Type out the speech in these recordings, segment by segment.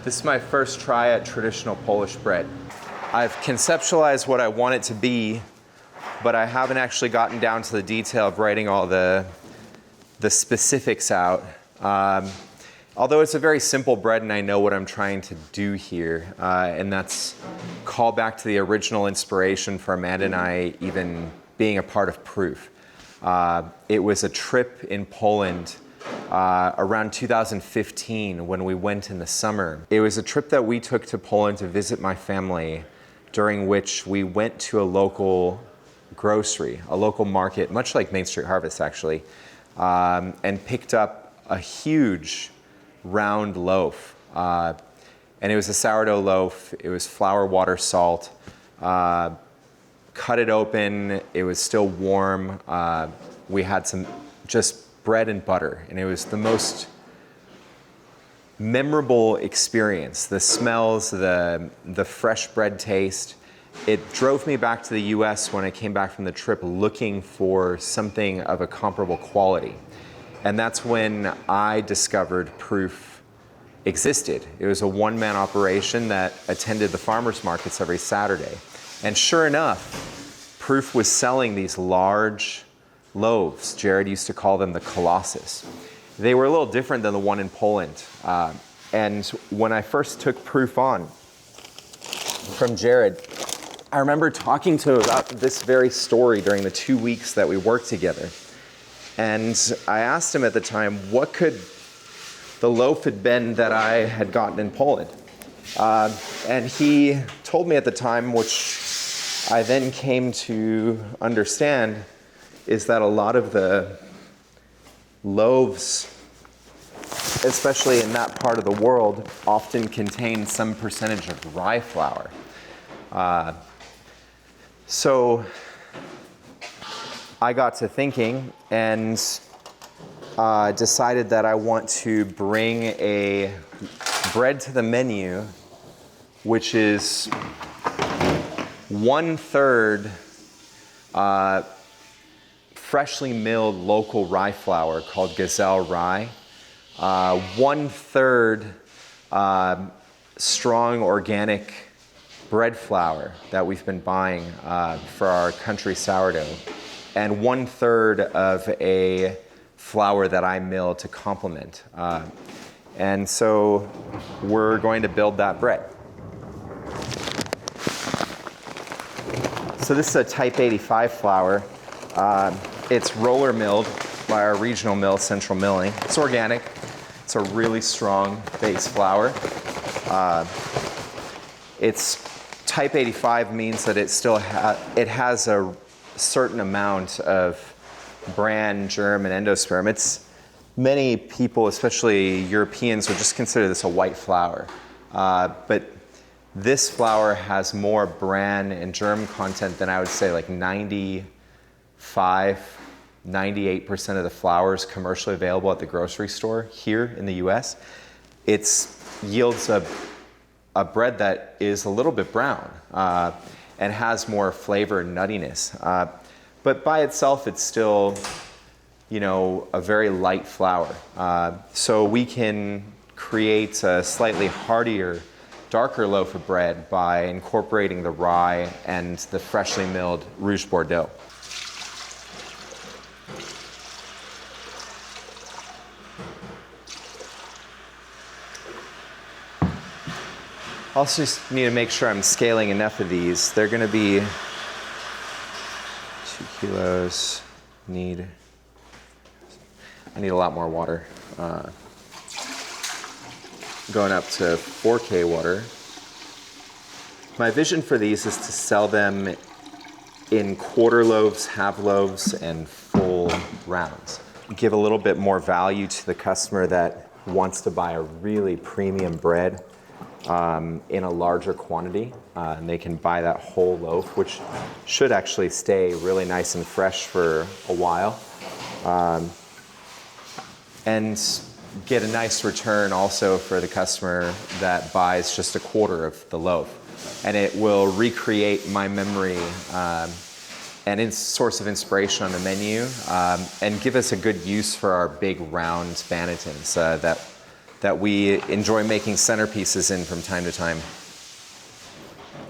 This is my first try at traditional Polish bread. I've conceptualized what I want it to be, but I haven't actually gotten down to the detail of writing all the specifics out. Although it's a very simple bread and I know what I'm trying to do here, and that's call back to the original inspiration for Amanda and I even being a part of Proof. It was a trip in Poland around 2015 when we went in the summer. It was a trip that we took to Poland to visit my family, during which we went to a local grocery, a local market, much like Main Street Harvest actually, and picked up a huge round loaf. And it was a sourdough loaf. It was flour, water, salt. Cut it open. It was still warm. We had some just bread and butter, and it was the most memorable experience. The smells, the fresh bread taste. It drove me back to the US when I came back from the trip looking for something of a comparable quality. And that's when I discovered Proof existed. It was a one-man operation that attended the farmers markets every Saturday. And sure enough, Proof was selling these large loaves. Jared used to call them the Colossus. They were a little different than the one in Poland. And when I first took Proof on from Jared, I remember talking to him about this very story during the 2 weeks that we worked together. And I asked him at the time, what could the loaf had been that I had gotten in Poland? And he told me at the time, which I then came to understand, is that a lot of the loaves, especially in that part of the world, often contain some percentage of rye flour. So I got to thinking and decided that I want to bring a bread to the menu, which is 1/3 freshly milled local rye flour called Gazelle rye, 1/3 strong organic bread flour that we've been buying for our country sourdough, and 1/3 of a flour that I mill to complement. And so we're going to build that bread. So this is a type 85 flour. It's roller milled by our regional mill, Central Milling. It's organic. It's a really strong base flour. It's type 85 means that it still it has a certain amount of bran, germ, and endosperm. Many people, especially Europeans, would just consider this a white flour. But this flour has more bran and germ content than I would say like 98% of the flours commercially available at the grocery store here in the US. It yields a bread that is a little bit brown and has more flavor and nuttiness. But by itself, it's still, a very light flour. So we can create a slightly heartier, darker loaf of bread by incorporating the rye and the freshly milled Rouge Bordeaux. Also just need to make sure I'm scaling enough of these. They're going to be 2 kilos. I need a lot more water. Going up to 4K water. My vision for these is to sell them in quarter loaves, half loaves, and full rounds. Give a little bit more value to the customer that wants to buy a really premium bread in a larger quantity, and they can buy that whole loaf, which should actually stay really nice and fresh for a while, and get a nice return also for the customer that buys just a quarter of the loaf. And it will recreate my memory and its source of inspiration on the menu, and give us a good use for our big round bannetons that we enjoy making centerpieces in from time to time.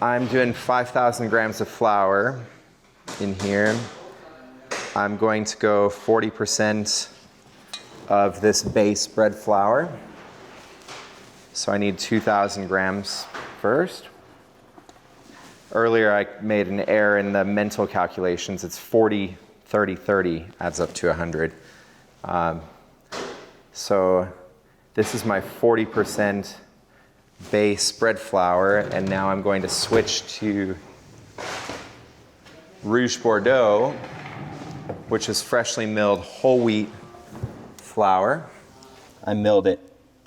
I'm doing 5,000 grams of flour in here. I'm going to go 40% of this base bread flour. So I need 2,000 grams first. Earlier I made an error in the mental calculations. It's 40, 30, 30 adds up to 100. So this is my 40% base bread flour, and now I'm going to switch to Rouge Bordeaux, which is freshly milled whole wheat flour. I milled it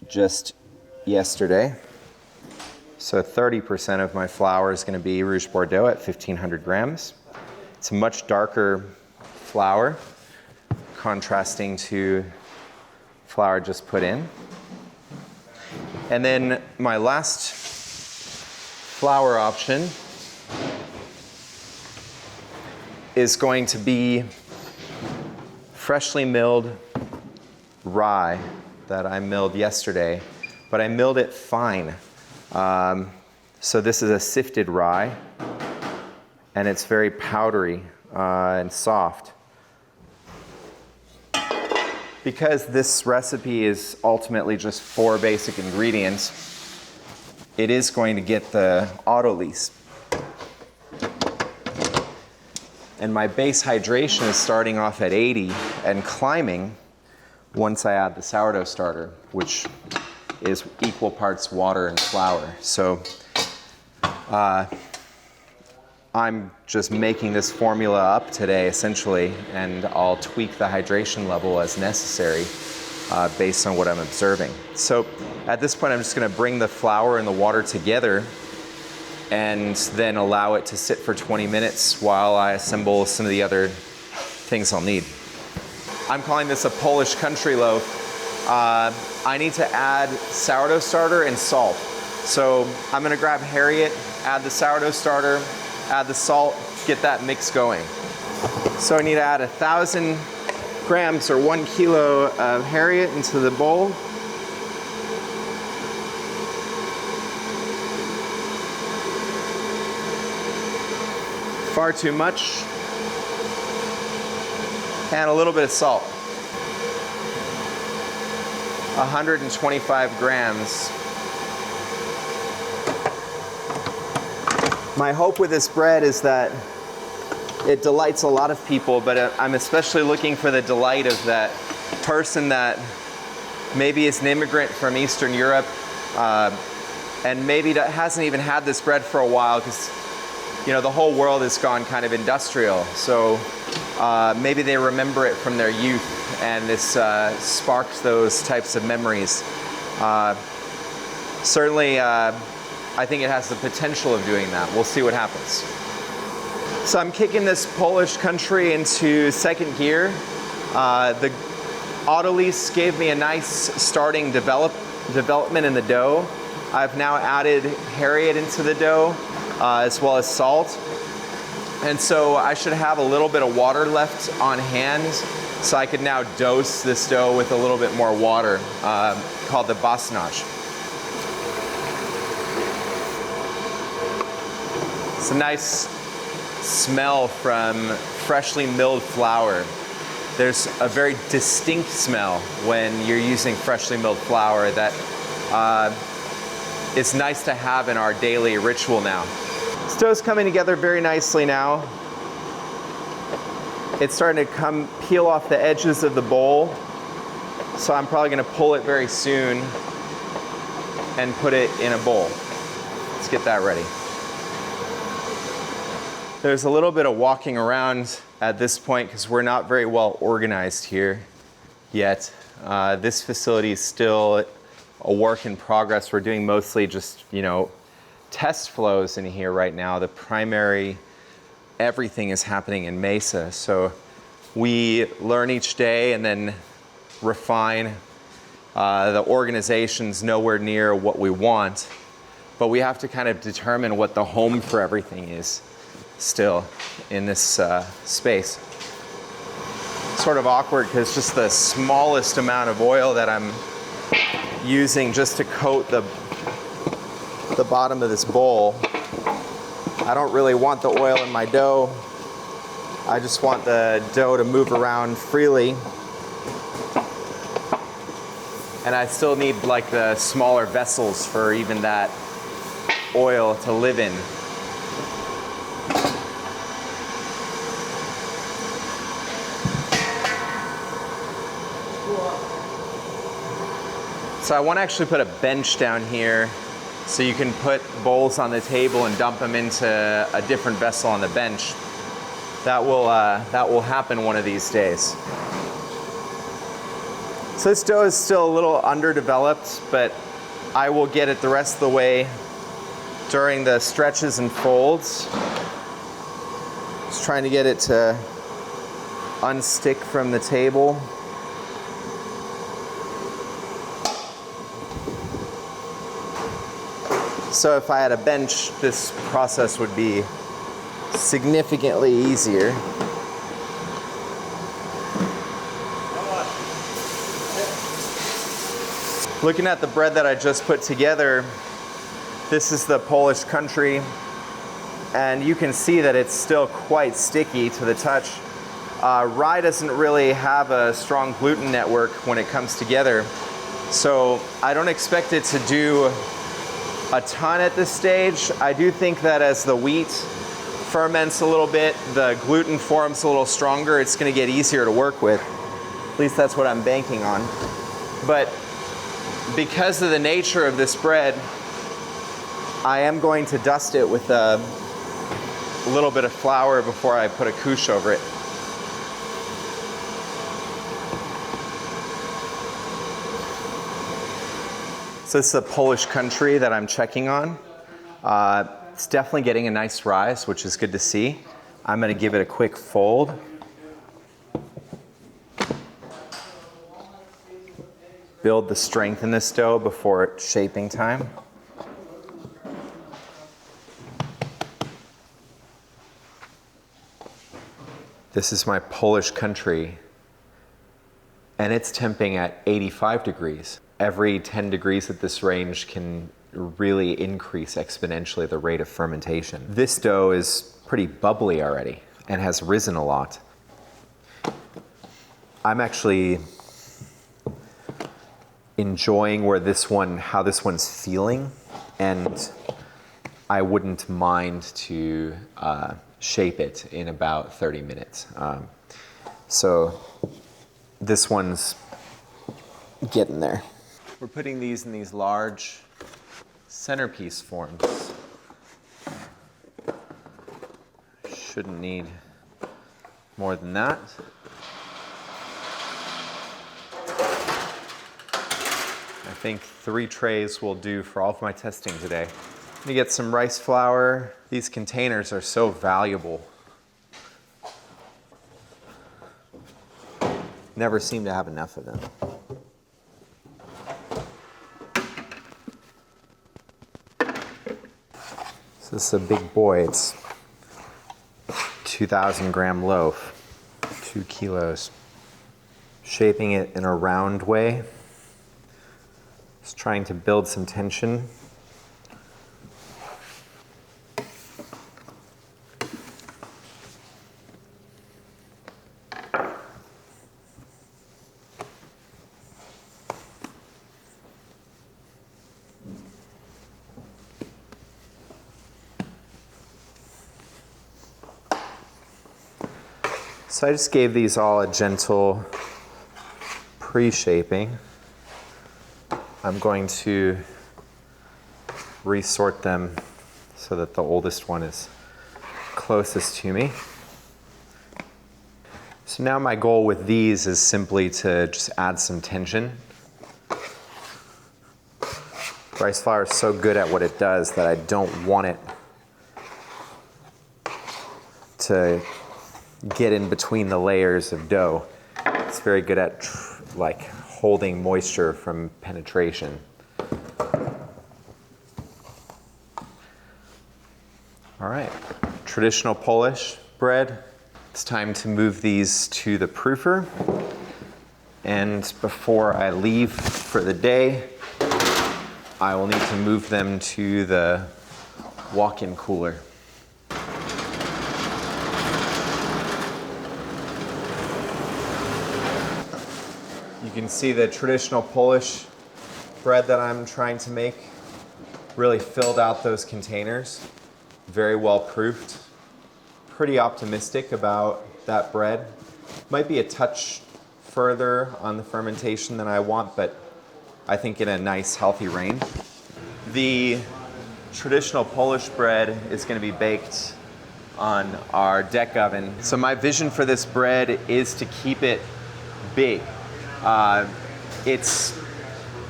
just yesterday. So 30% of my flour is going to be Rouge Bordeaux at 1,500 grams. It's a much darker flour, contrasting to flour just put in. And then my last flour option is going to be freshly milled rye that I milled yesterday, but I milled it fine. So this is a sifted rye, and it's very powdery and soft. Because this recipe is ultimately just 4 basic ingredients, it is going to get the autolyse. And my base hydration is starting off at 80 and climbing once I add the sourdough starter, which is equal parts water and flour. So I'm just making this formula up today, essentially, and I'll tweak the hydration level as necessary based on what I'm observing. So at this point, I'm just going to bring the flour and the water together and then allow it to sit for 20 minutes while I assemble some of the other things I'll need. I'm calling this a Polish country loaf. I need to add sourdough starter and salt. So I'm going to grab Harriet, add the sourdough starter, add the salt, get that mix going. So I need to add 1,000 grams or 1 kilo of Harriet into the bowl. Far too much. And a little bit of salt. 125 grams. My hope with this bread is that it delights a lot of people, but I'm especially looking for the delight of that person that maybe is an immigrant from Eastern Europe and maybe that hasn't even had this bread for a while because, you know, the whole world has gone kind of industrial. So maybe they remember it from their youth, and this sparks those types of memories. Certainly, I think it has the potential of doing that. We'll see what happens. So I'm kicking this Polish country into second gear. The autolyse gave me a nice starting development in the dough. I've now added Harriet into the dough as well as salt. And so I should have a little bit of water left on hand, so I could now dose this dough with a little bit more water called the basnach. It's a nice smell from freshly milled flour. There's a very distinct smell when you're using freshly milled flour that is nice to have in our daily ritual now. This dough's coming together very nicely now. It's starting to peel off the edges of the bowl, so I'm probably going to pull it very soon and put it in a bowl. Let's get that ready. There's a little bit of walking around at this point because we're not very well organized here yet. This facility is still a work in progress. We're doing mostly just, test flows in here right now. The primary, everything is happening in Mesa. So we learn each day and then refine. The organization's nowhere near what we want, but we have to kind of determine what the home for everything is still in this space. Sort of awkward because just the smallest amount of oil that I'm using just to coat the bottom of this bowl. I don't really want the oil in my dough. I just want the dough to move around freely. And I still need like the smaller vessels for even that oil to live in. So I want to actually put a bench down here so you can put bowls on the table and dump them into a different vessel on the bench. That will happen one of these days. So this dough is still a little underdeveloped, but I will get it the rest of the way during the stretches and folds. Just trying to get it to unstick from the table. So if I had a bench, this process would be significantly easier. Looking at the bread that I just put together, this is the Polish country, and you can see that it's still quite sticky to the touch. Rye doesn't really have a strong gluten network when it comes together, so I don't expect it to do a ton at this stage. I do think that as the wheat ferments a little bit, the gluten forms a little stronger, it's going to get easier to work with. At least that's what I'm banking on. But because of the nature of this bread, I am going to dust it with a little bit of flour before I put a couche over it. So this is a Polish country that I'm checking on. It's definitely getting a nice rise, which is good to see. I'm going to give it a quick fold. Build the strength in this dough before shaping time. This is my Polish country, and it's temping at 85 degrees. Every 10 degrees at this range can really increase exponentially the rate of fermentation. This dough is pretty bubbly already and has risen a lot. I'm actually enjoying how this one's feeling, and I wouldn't mind to shape it in about 30 minutes. So this one's getting there. We're putting these in these large centerpiece forms. Shouldn't need more than that. I think 3 trays will do for all of my testing today. I'm gonna get some rice flour. These containers are so valuable. Never seem to have enough of them. So this is a big boy. It's 2,000 gram loaf, 2 kilos. Shaping it in a round way. Just trying to build some tension. So I just gave these all a gentle pre-shaping. I'm going to resort them so that the oldest one is closest to me. So now my goal with these is simply to just add some tension. Rice flour is so good at what it does that I don't want it to get in between the layers of dough. It's very good at holding moisture from penetration. All right, traditional Polish bread. It's time to move these to the proofer. And before I leave for the day, I will need to move them to the walk-in cooler. You can see the traditional Polish bread that I'm trying to make really filled out those containers. Very well proofed. Pretty optimistic about that bread. Might be a touch further on the fermentation than I want, but I think in a nice healthy range. The traditional Polish bread is going to be baked on our deck oven. So my vision for this bread is to keep it big. It's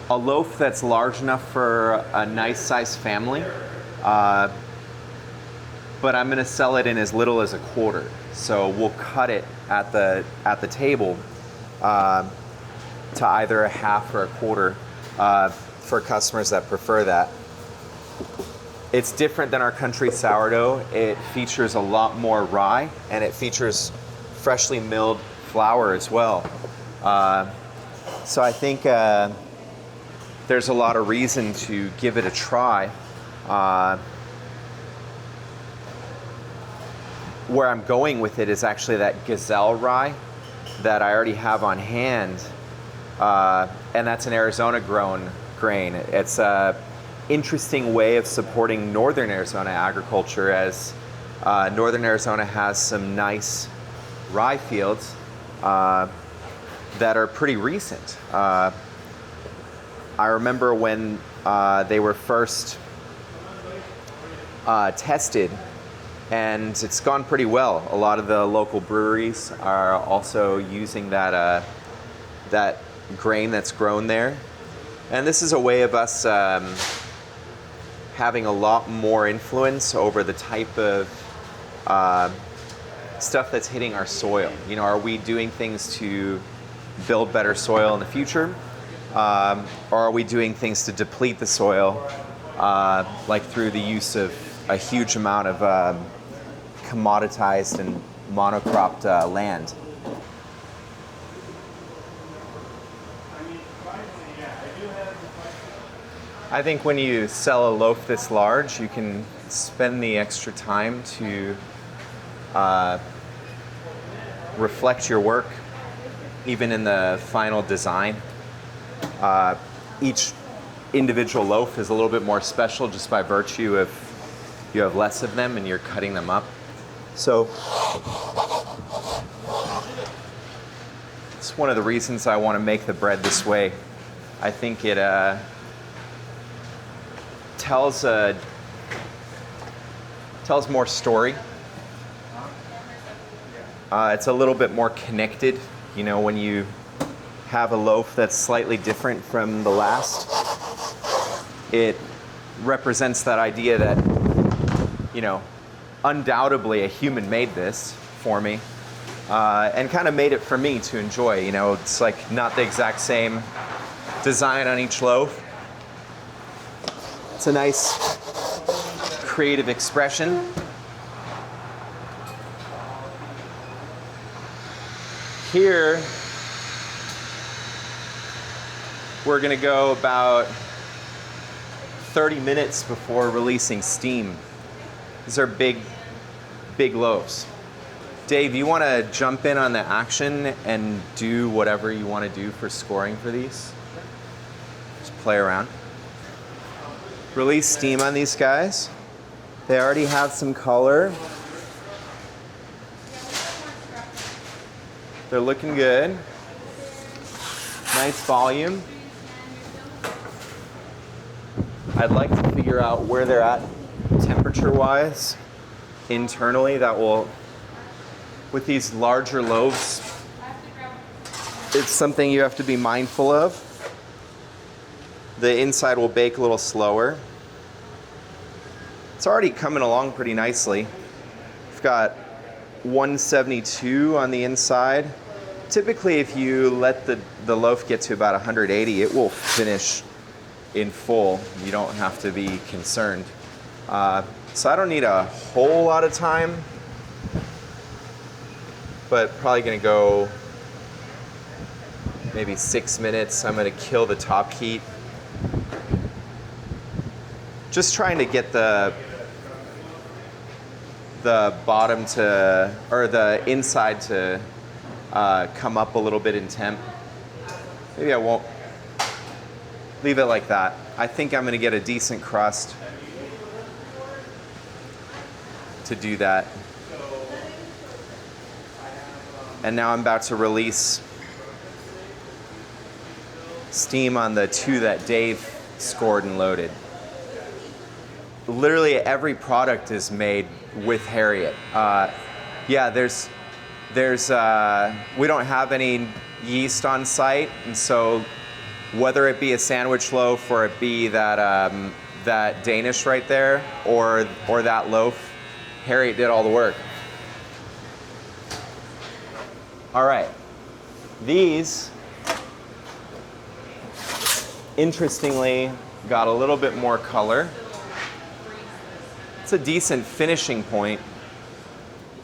a loaf that's large enough for a nice sized family, but I'm going to sell it in as little as a quarter. So we'll cut it at the table to either a half or a quarter for customers that prefer that. It's different than our country sourdough. It features a lot more rye, and it features freshly milled flour as well. So I think there's a lot of reason to give it a try. Where I'm going with it is actually that Gazelle rye that I already have on hand, and that's an Arizona grown grain. It's a interesting way of supporting northern Arizona agriculture, as northern Arizona has some nice rye fields that are pretty recent. I remember when they were first tested, and it's gone pretty well. A lot of the local breweries are also using that grain that's grown there. And this is a way of us having a lot more influence over the type of stuff that's hitting our soil. You know, are we doing things to build better soil in the future? Or are we doing things to deplete the soil, like through the use of a huge amount of commoditized and monocropped land? I think when you sell a loaf this large, you can spend the extra time to reflect your work, even in the final design. Each individual loaf is a little bit more special just by virtue of you have less of them and you're cutting them up. So it's one of the reasons I want to make the bread this way. I think it tells more story. It's a little bit more connected. You know, when you have a loaf that's slightly different from the last, it represents that idea that, you know, undoubtedly a human made this for me, and kind of made it for me to enjoy. You know, it's like not the exact same design on each loaf. It's a nice creative expression. Here, we're gonna go about 30 minutes before releasing steam. These are big loaves. Dave, you wanna jump in on the action and do whatever you wanna do for scoring for these? Just play around. Release steam on these guys. They already have some color. They're looking good. Nice volume. I'd like to figure out where they're at temperature-wise internally. That will, with these larger loaves, it's something you have to be mindful of. The inside will bake a little slower. It's already coming along pretty nicely. We've got 172 on the inside. Typically, if you let the loaf get to about 180, it will finish in full. You don't have to be concerned. So I don't need a whole lot of time, but probably gonna go maybe 6 minutes. I'm gonna kill the top heat. Just trying to get the bottom to, or the inside to come up a little bit in temp. Maybe I won't leave it like that. I think I'm gonna get a decent crust to do that. And now I'm about to release steam on the 2 that Dave scored and loaded. Literally every product is made with Harriet. Yeah, we don't have any yeast on site, and so whether it be a sandwich loaf or it be that Danish right there or that loaf, Harriet did all the work. All right, these, interestingly, got a little bit more color. It's a decent finishing point.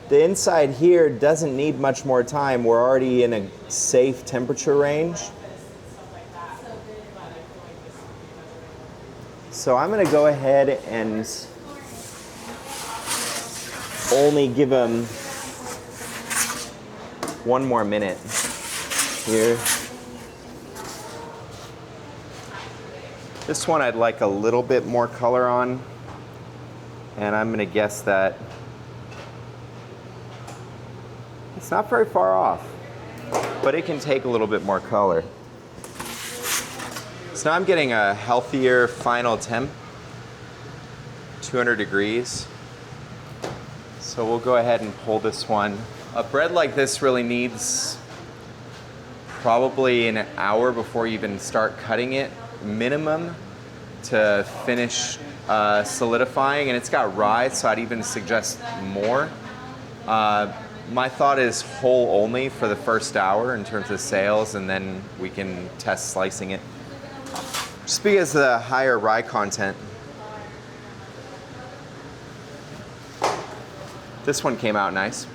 The inside here doesn't need much more time. We're already in a safe temperature range. So I'm gonna go ahead and only give them 1 more minute here. This one I'd like a little bit more color on, and I'm gonna guess that it's not very far off, but it can take a little bit more color. So now I'm getting a healthier final temp, 200 degrees. So we'll go ahead and pull this one. A bread like this really needs probably an hour before you even start cutting it, minimum, to finish solidifying. And it's got rye, so I'd even suggest more. My thought is whole only for the first hour in terms of sales, and then we can test slicing it. Just because of the higher rye content. This one came out nice.